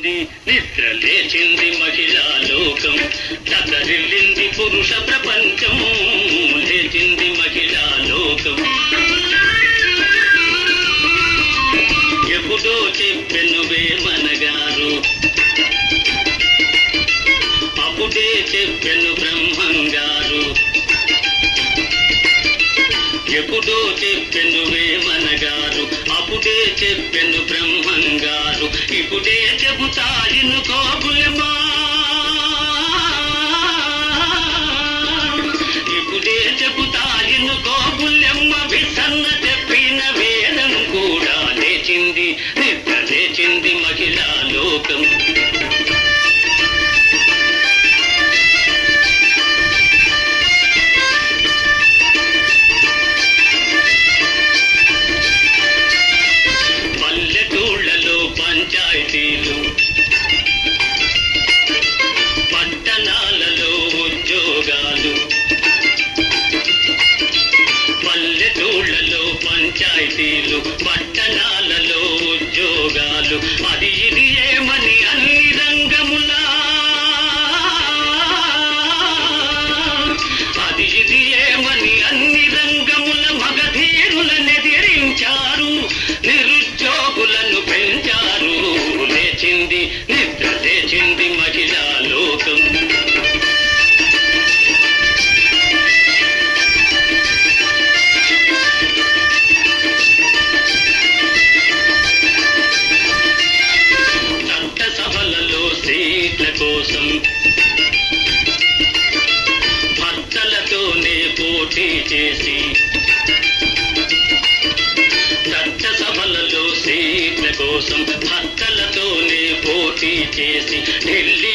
లేచింది నిద్ర లేచింది మహిళా లోకం, దద్దరిల్లింది పురుష ప్రపంచం, లేచింది మహిళా లోకం. ఎప్పుడో చెప్పెను వేమనగారు, అప్పుడే చెప్పెను బ్రహ్మంగారు. ఎప్పుడో చెప్పెను వేమనగారు, అప్పుడే చెప్పెను బ్రహ్మంగారు. ఇప్పుడే చెబుతా ఇనుకోబులమా, ఇప్పుడే చెబుతా ఇనుకోబులమ్మ. విసన్న చెప్పిన వేదం కూడా లేచింది నిద్ర లేచింది మహిళా లోకం. పంచాయతీలు, పట్టణాలలో ఉద్యోగాలు, పల్లెటూళ్ళలో పంచాయతీలు, పట్టణాలలో ఉద్యోగాలు. అది ఇది ఏమని అన్ని రంగములా, అది ఇది ఏమని అన్ని రంగముల మగధీరులనెదిరించారు, నిరుద్యోగులను పెంచారు. లేచింది నిద్ర లేచింది మహిళా లోకం. చట్టసభలలో సీట్ల కోసం భర్తలతోనే పోటీ చేసి, చట్టసభలలో సీట్ల కోసం భర్తలతోనే పోటీ చేసి ఢిల్లీ